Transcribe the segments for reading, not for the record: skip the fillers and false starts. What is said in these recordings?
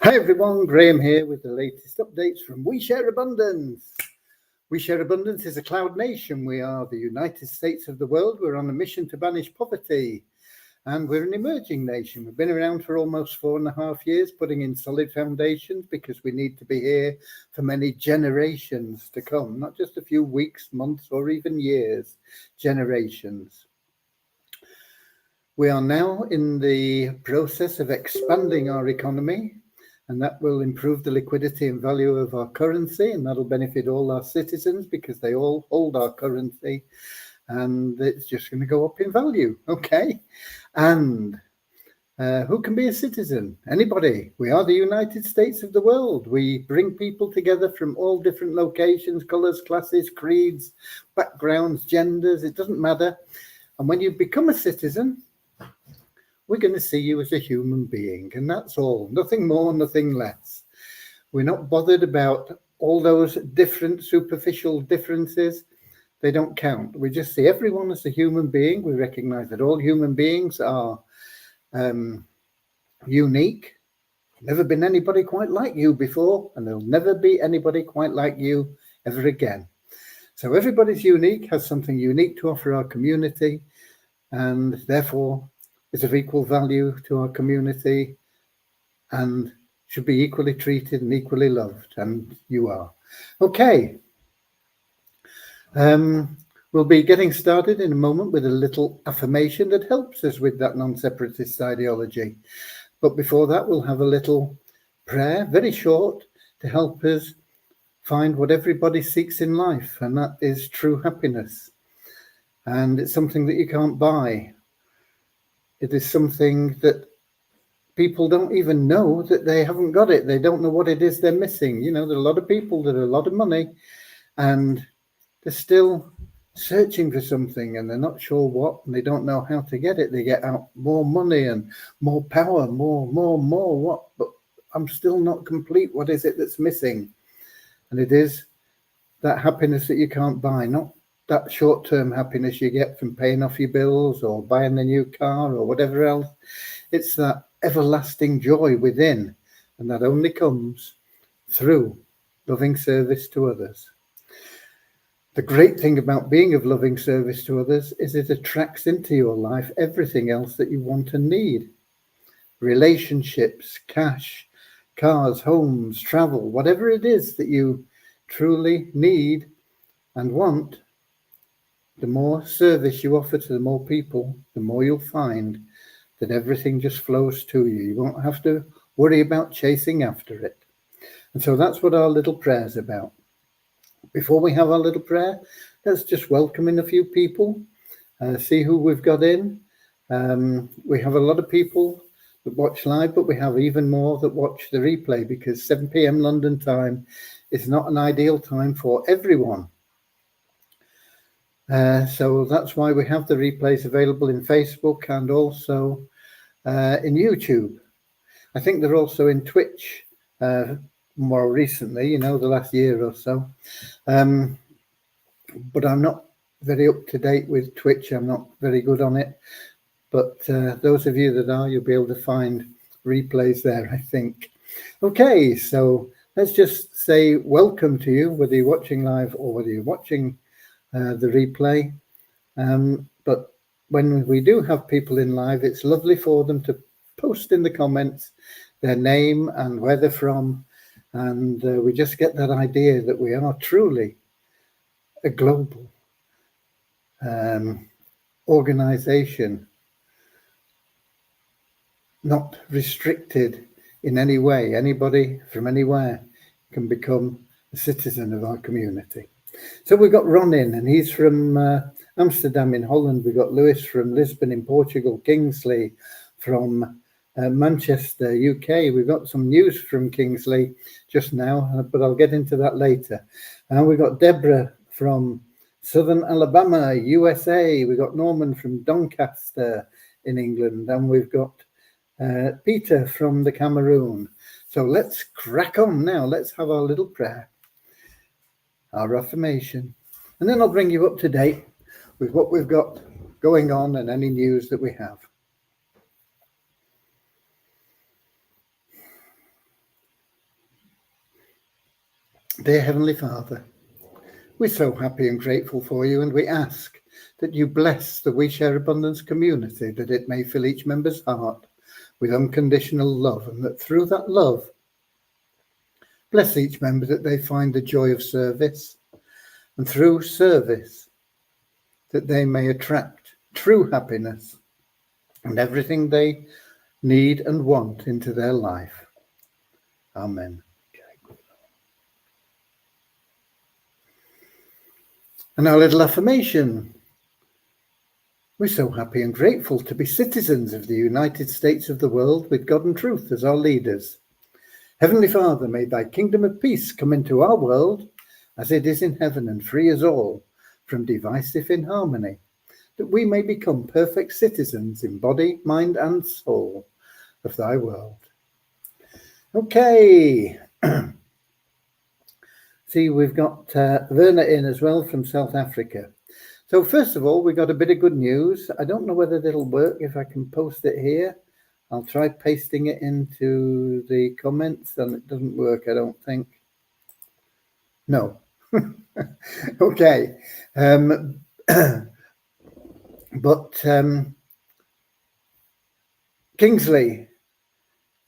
Hi everyone, Graham here with the latest updates from We Share Abundance. We Share Abundance is a cloud nation. We are the United States of the world. We're on a mission to banish poverty, and we're an emerging nation. We've been around for almost 4.5 years, putting in solid foundations because we need to be here for many generations to come, not just a few weeks, months, or even years, generations. We are now in the process of expanding our economy, and that will improve the liquidity and value of our currency, and that'll benefit all our citizens because they all hold our currency, and it's just going to go up in value. Okay. And who can be a citizen? Anybody. We are the United States of the world. We bring people together from all different locations, colors, classes, creeds, backgrounds, genders. It doesn't matter. And when you become a citizen, we're going to see you as a human being, and that's all. Nothing more, nothing less. We're not bothered about all those different superficial differences. They don't count. We just see everyone as a human being. We recognize that all human beings are unique. Never been anybody quite like you before, and there'll never be anybody quite like you ever again. So everybody's unique, has something unique to offer our community, and therefore is of equal value to our community and should be equally treated and equally loved, and you are. Okay. We'll be getting started in a moment with a little affirmation that helps us with that non-separatist ideology. But before that, we'll have a little prayer, very short, to help us find what everybody seeks in life, and that is true happiness. And it's something that you can't buy. It is something that people don't even know that they haven't got it. They don't know what it is they're missing. You know, there are a lot of people that have a lot of money and they're still searching for something and they're not sure what, and they don't know how to get it. They get out more money and more power, more, what? But I'm still not complete. What is it that's missing? And it is that happiness that you can't buy, not that short-term happiness you get from paying off your bills or buying a new car or whatever else. It's that everlasting joy within, and that only comes through loving service to others. The great thing about being of loving service to others is it attracts into your life everything else that you want and need. Relationships, cash, cars, homes, travel, whatever it is that you truly need and want. The more service you offer to the more people, the more you'll find that everything just flows to you. You won't have to worry about chasing after it. And so that's what our little prayer is about. Before we have our little prayer, let's just welcome in a few people, see who we've got in. We have a lot of people that watch live, but we have even more that watch the replay because 7 p.m. London time is not an ideal time for everyone. So that's why we have the replays available in Facebook and also in YouTube. I think they're also in Twitch more recently, the last year or so. But I'm not very up to date with Twitch. I'm not very good on it. But those of you that are, you'll be able to find replays there, I think. Okay, so let's just say welcome to you, whether you're watching live or whether you're watching the replay. But when we do have people in live, it's lovely for them to post in the comments their name and where they're from, and we just get that idea that we are truly a global organization, not restricted in any way. Anybody from anywhere can become a citizen of our community. So we've got Ron in, and he's from Amsterdam in Holland. We've got Lewis from Lisbon in Portugal, Kingsley from Manchester, UK. We've got some news from Kingsley just now, but I'll get into that later. And we've got Deborah from Southern Alabama, USA. We've got Norman from Doncaster in England, and we've got Peter from the Cameroon. So let's crack on now. Let's have our little prayer, our affirmation, and then I'll bring you up to date with what we've got going on and any news that we have. Dear Heavenly Father, we're so happy and grateful for you, and we ask that you bless the We Share Abundance community, that it may fill each member's heart with unconditional love, and that through that love, bless each member that they find the joy of service, and through service, that they may attract true happiness and everything they need and want into their life. Amen. And our little affirmation. We're so happy and grateful to be citizens of the United States of the world with God and truth as our leaders. Heavenly Father, may thy kingdom of peace come into our world as it is in heaven, and free us all from divisive inharmony, that we may become perfect citizens in body, mind and soul of thy world. Okay. See, we've got Verna in as well from South Africa. So first of all, we got a bit of good news. I don't know whether it'll work if I can post it here. I'll try pasting it into the comments, and it doesn't work, I don't think. No. Okay. But Kingsley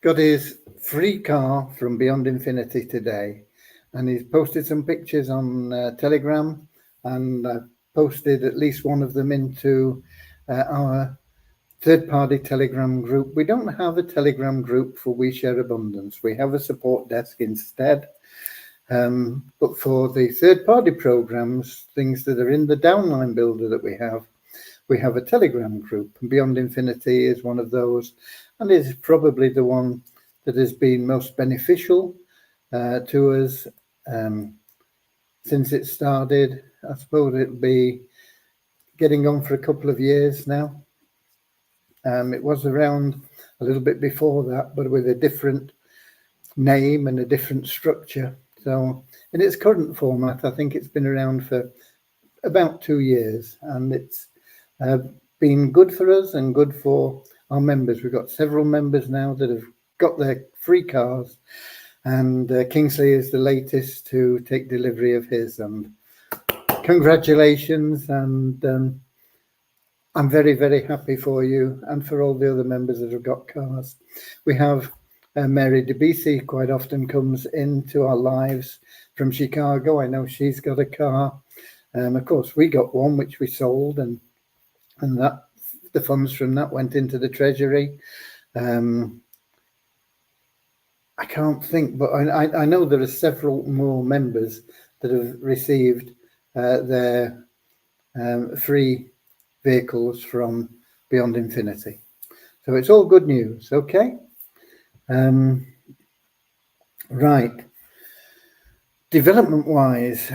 got his free car from Beyond Infinity today, and he's posted some pictures on Telegram, and I posted at least one of them into our third-party Telegram group. We don't have a Telegram group for We Share Abundance. We have a support desk instead. But for the third-party programs, things that are in the downline builder that we have a Telegram group. And Beyond Infinity is one of those, and is probably the one that has been most beneficial to us since it started. I suppose it'll be getting on for a couple of years now. It was around a little bit before that, but with a different name and a different structure. So in its current format, I think it's been around for about 2 years, and it's been good for us and good for our members. We've got several members now that have got their free cars, and Kingsley is the latest to take delivery of his, and congratulations. And I'm very, very happy for you and for all the other members that have got cars. We have Mary DeBisi quite often comes into our lives from Chicago. I know she's got a car. Of course, we got one which we sold, and that the funds from that went into the treasury. I can't think, but I know there are several more members that have received their free vehicles from Beyond Infinity. So it's all good news. Okay. Right. Development wise,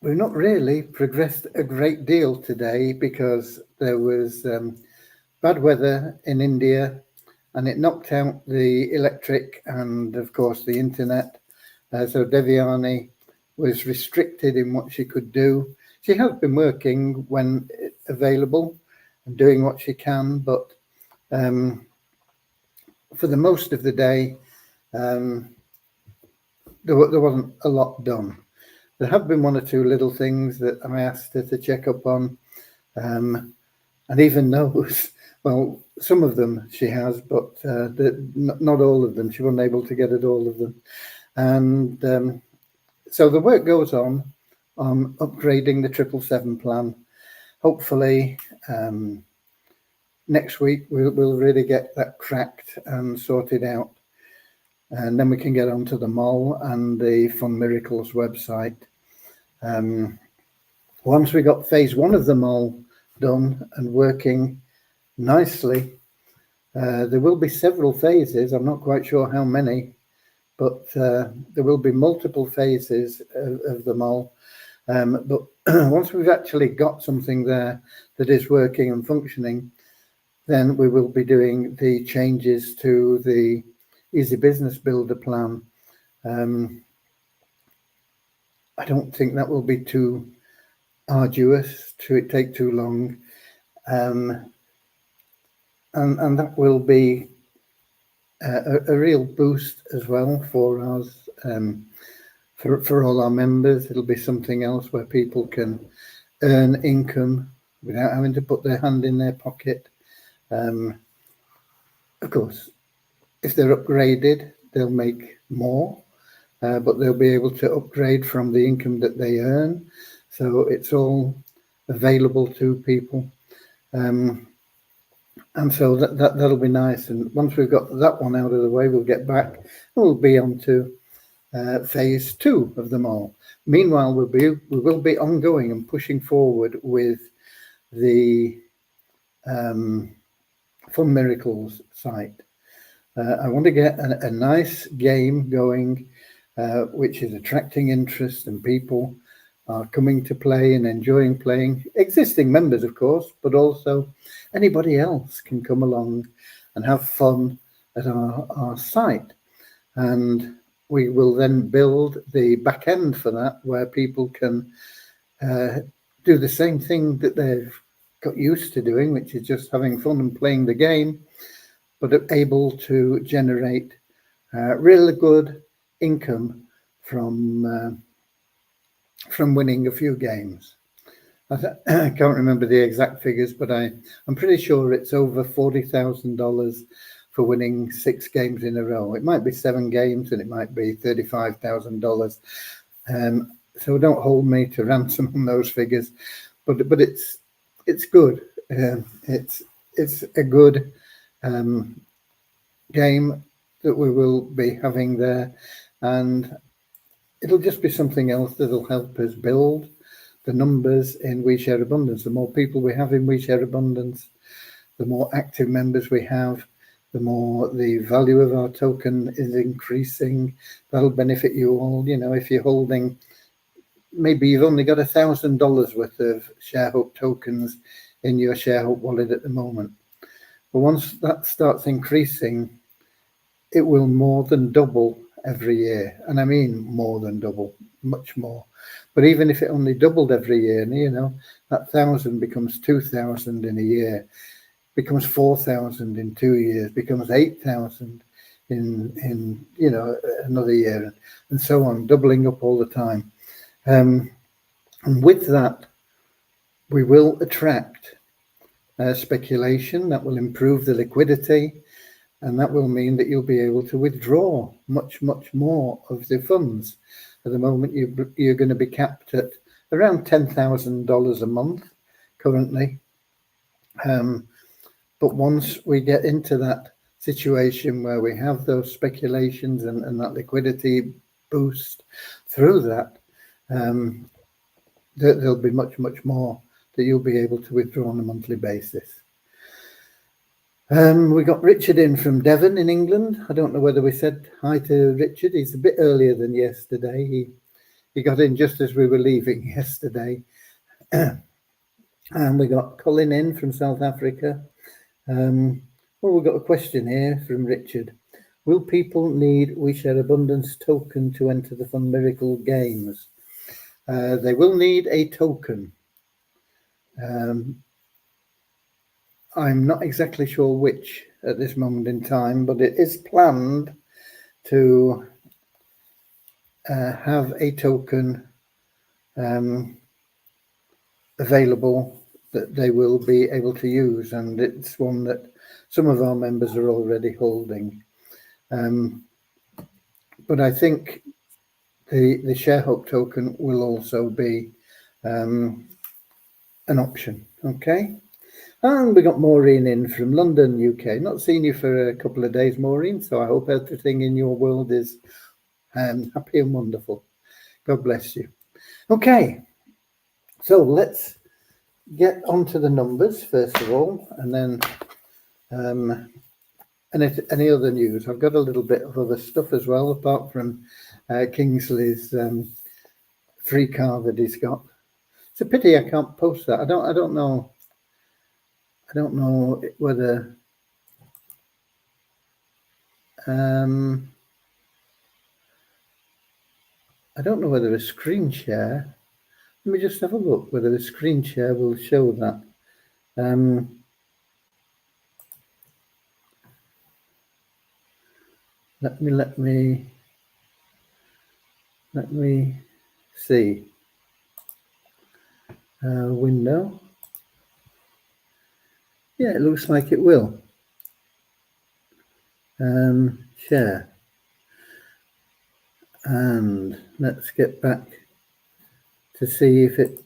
we've not really progressed a great deal today because there was bad weather in India, and it knocked out the electric and of course the internet. So Devyani was restricted in what she could do. She has been working when available and doing what she can, but for the most of the day, there wasn't a lot done. There have been one or two little things that I asked her to check up on, and even those, well, some of them she has, but not all of them. She wasn't able to get at all of them. And so the work goes on upgrading the 777 plan. Hopefully, next week we'll really get that cracked and sorted out, and then we can get onto the mall and the Fun Miracles website. Once we got phase 1 of the mall done and working nicely, there will be several phases. I'm not quite sure how many, but there will be multiple phases of the mall. But once we've actually got something there that is working and functioning, then we will be doing the changes to the Easy Business Builder plan. I don't think that will be too arduous, to take too long. And that will be a real boost as well for us, for all our members. It'll be something else where people can earn income without having to put their hand in their pocket. Of course, if they're upgraded, they'll make more, but they'll be able to upgrade from the income that they earn. So it's all available to people. And so that'll be nice. And once we've got that one out of the way, we'll get back and we'll be on to phase 2 of them all. Meanwhile, we will be ongoing and pushing forward with the Fun Miracles site. I want to get a nice game going, which is attracting interest, and people are coming to play and enjoying playing. Existing members, of course, but also anybody else can come along and have fun at our site. And we will then build the back end for that, where people can do the same thing that they've got used to doing, which is just having fun and playing the game, but are able to generate really good income from winning a few games. I can't remember the exact figures, but I'm pretty sure it's over $40,000 for winning 6 games in a row. It might be 7 games and it might be $35,000. So don't hold me to ransom on those figures, but it's good. It's a good game that we will be having there, and it'll just be something else that'll help us build the numbers in We Share Abundance. The more people we have in We Share Abundance, the more active members we have, the more the value of our token is increasing. That'll benefit you all. You know, if you're holding, maybe you've only got $1,000 worth of ShareHope tokens in your ShareHope wallet at the moment. But once that starts increasing, it will more than double every year. And I mean more than double, much more. But even if it only doubled every year, you know, that 1,000 becomes 2,000 in a year, becomes 4,000 in 2 years, becomes 8,000 in you know, another year, and so on, doubling up all the time. And with that, we will attract speculation that will improve the liquidity, and that will mean that you'll be able to withdraw much more of the funds. At the moment, you're going to be capped at around $10,000 a month currently. But once we get into that situation where we have those speculations and that liquidity boost through that, there'll be much more that you'll be able to withdraw on a monthly basis. We got Richard in from Devon in England. I don't know whether we said hi to Richard. He's a bit earlier than yesterday. He got in just as we were leaving yesterday. And we got Colin in from South Africa. Well, we've got a question here from Richard. Will people need We Share Abundance token to enter the Fun Miracle games? They will need a token. I'm not exactly sure which at this moment in time, but it is planned to have a token available that they will be able to use, and it's one that some of our members are already holding. But I think the ShareHope token will also be an option. Okay. And we got Maureen in from London, UK. Not seen you for a couple of days, Maureen, so I hope everything in your world is happy and wonderful. God bless you. Okay, so let's get onto the numbers first of all, and then any other news. I've got a little bit of other stuff as well, apart from Kingsley's free car that he's got. It's a pity I can't post that. I don't know. I don't know whether I don't know whether a screen share. Let me just have a look whether the screen share will show that. Let me see. Window. Yeah, it looks like it will. Share. And let's get back to see if it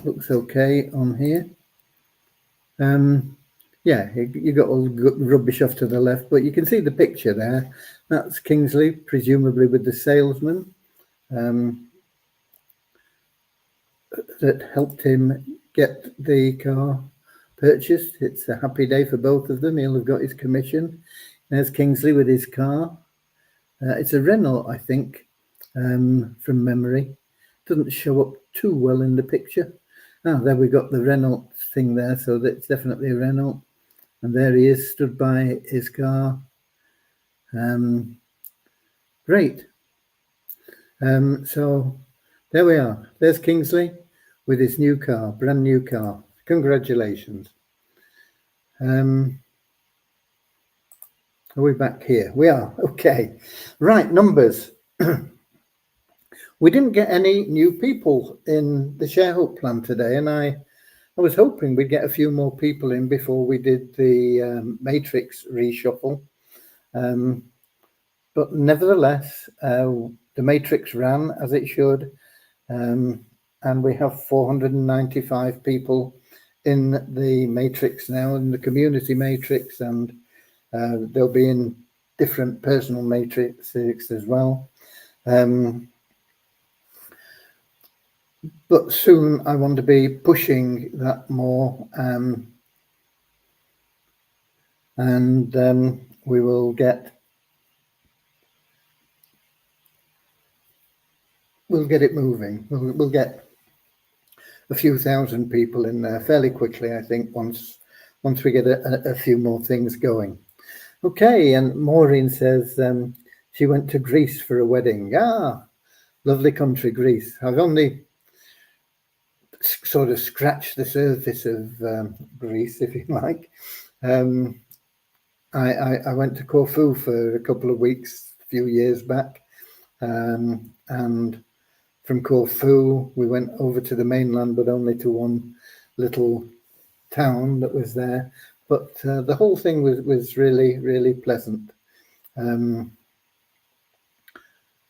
looks okay on here. Yeah, you got all the rubbish off to the left, but you can see the picture there. That's Kingsley, presumably with the salesman that helped him get the car purchased. It's a happy day for both of them. He'll have got his commission. There's Kingsley with his car. It's a Renault, I think, from memory. Doesn't show up too well in the picture. Ah, there we got the Renault thing there, so that's definitely a Renault. And there he is, stood by his car. Great. So there we are. There's Kingsley with his new car, brand new car. Congratulations. Are we back here? We are. Okay. Right, numbers. We didn't get any new people in the Share Hope plan today, and I was hoping we'd get a few more people in before we did the matrix reshuffle. But nevertheless, the matrix ran as it should, and we have 495 people in the matrix now, in the community matrix, and they'll be in different personal matrices as well. But soon I want to be pushing that more, and we will get it moving. We'll get a few thousand people in there fairly quickly, I think, once we get a few more things going. Okay, and Maureen says she went to Greece for a wedding. Ah, lovely country, Greece. I've only sort of scratched the surface of Greece, if you like. I went to Corfu for a couple of weeks a few years back, and from Corfu we went over to the mainland, but only to one little town that was there. But the whole thing was really, really pleasant.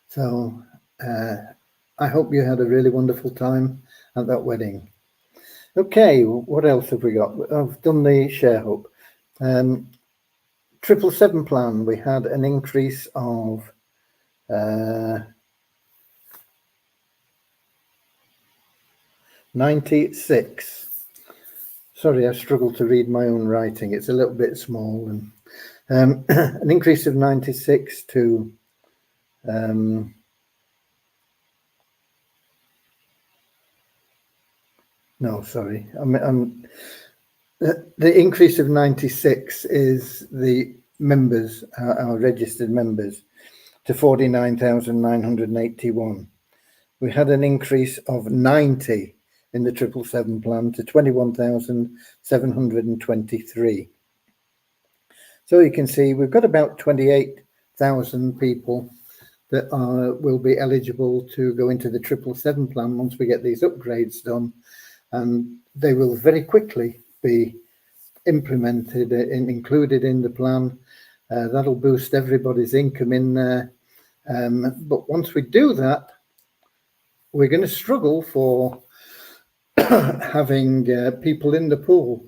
So I hope you had a really wonderful time at that wedding. Okay, what else have we got? I've done the Share Hope. 777 plan, we had an increase of 96. Sorry, I struggle to read my own writing. It's a little bit small. And an increase of 96 to no, sorry. The increase of 96 is the members, our registered members, to 49,981. We had an increase of 90 in the 777 plan to 21,723. So you can see we've got about 28,000 people that will be eligible to go into the 777 plan once we get these upgrades done, and they will very quickly be implemented and included in the plan. That'll boost everybody's income in there. But once we do that, we're going to struggle for having people in the pool,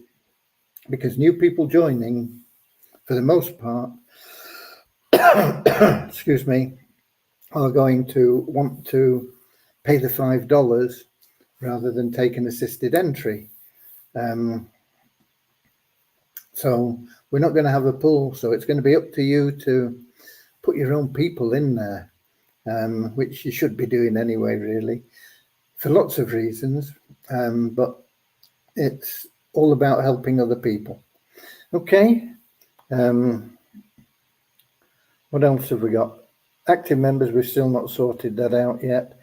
because new people joining, for the most part, excuse me, are going to want to pay the $5 rather than take an assisted entry. So we're not going to have a pool, so it's going to be up to you to put your own people in there, which you should be doing anyway, really, for lots of reasons, but it's all about helping other people. Okay, what else have we got? Active members, we've still not sorted that out yet.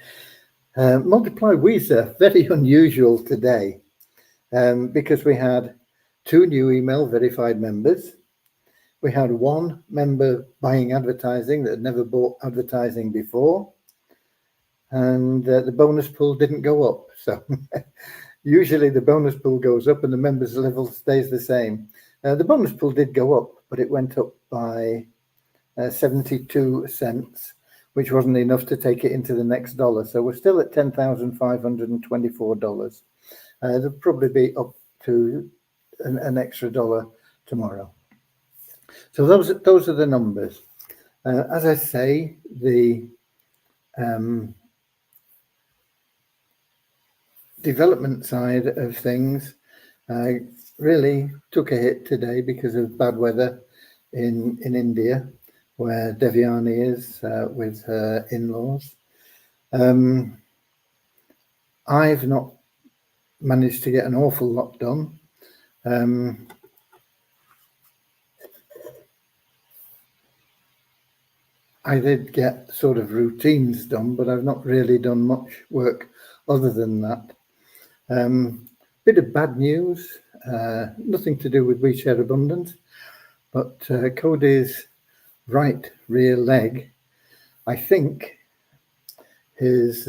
Multiply Weezer, very unusual today, because we had 2 new email verified members. We had one member buying advertising that had never bought advertising before, and the bonus pool didn't go up. So usually the bonus pool goes up and the members level stays the same. The bonus pool did go up, but it went up by 72 cents, which wasn't enough to take it into the next dollar. So we're still at $10,524. There'll probably be up to an extra dollar tomorrow. So those are the numbers. As I say, the development side of things really took a hit today because of bad weather in India, where Devyani is with her in-laws. I've not managed to get an awful lot done. I did get sort of routines done, but I've not really done much work other than that. Bit of bad news, nothing to do with We Share Abundance, but Cody's right rear leg, I think his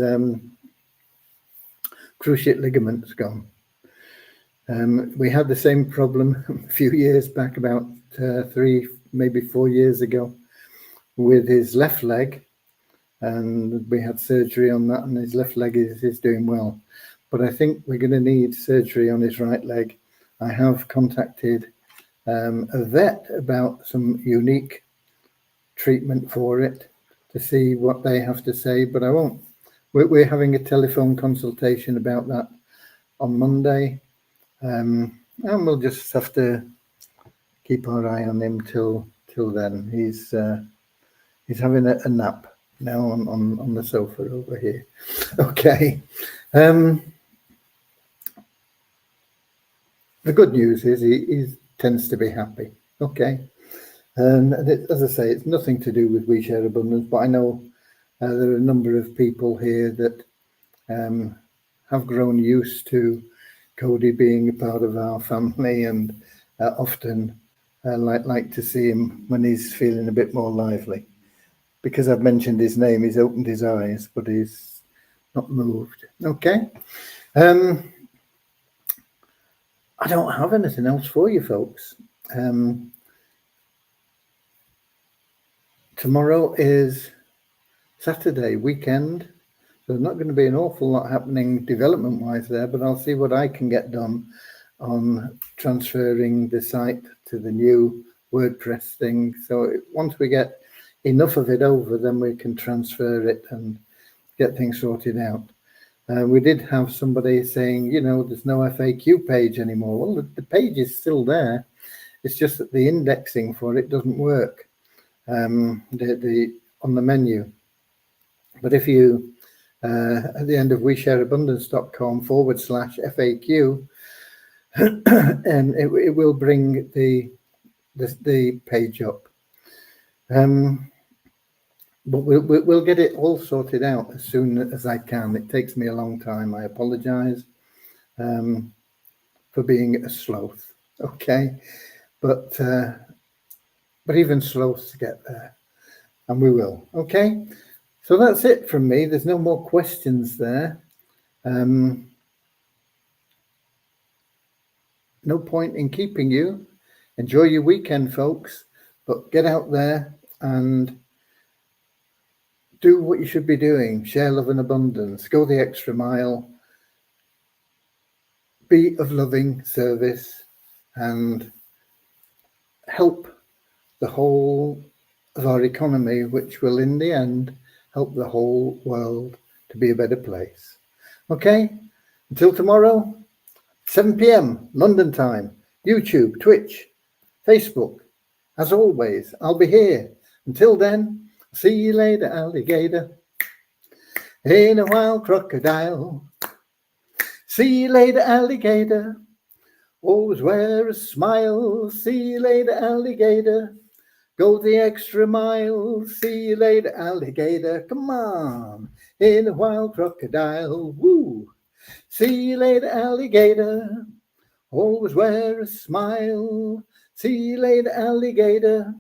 cruciate ligament's gone. We had the same problem a few years back, about 3, maybe 4 years ago, with his left leg, and we had surgery on that, and his left leg is doing well. But I think we're going to need surgery on his right leg. I have contacted a vet about some unique treatment for it to see what they have to say, but I won't. We're having a telephone consultation about that on Monday, and we'll just have to keep our eye on him till then. He's having a nap now on the sofa over here. Okay. The good news is he tends to be happy. Okay. And as I say, it's nothing to do with We Share Abundance, but I know there are a number of people here that have grown used to Cody being a part of our family, and often like to see him when he's feeling a bit more lively. Because I've mentioned his name, he's opened his eyes, but he's not moved. Okay. I don't have anything else for you folks. Tomorrow is Saturday weekend, so there's not going to be an awful lot happening development wise there, but I'll see what I can get done on transferring the site to the new WordPress thing. So once we get enough of it over, then we can transfer it and get things sorted out. We did have somebody saying, there's no FAQ page anymore. Well, the page is still there. It's just that the indexing for it doesn't work on the menu. But if you at the end of WeShareAbundance.com/FAQ, and it will bring the page up. But we'll get it all sorted out as soon as I can. It takes me a long time. I apologize for being a sloth. Okay, but even sloths get there, and we will. Okay, so that's it from me. There's no more questions there. No point in keeping you. Enjoy your weekend, folks, but get out there and do what you should be doing. Share love and abundance. Go the extra mile. Be of loving service and help the whole of our economy, which will in the end help the whole world to be a better place. Okay, until tomorrow, 7 p.m. London time, YouTube, Twitch, Facebook. As always, I'll be here. Until then, see you later, alligator. Ain't a wild crocodile. See you later, alligator. Always wear a smile. See you later, alligator. Go the extra mile. See you later, alligator. Come on. Ain't a wild crocodile. Woo. See you later, alligator. Always wear a smile. See you later, alligator.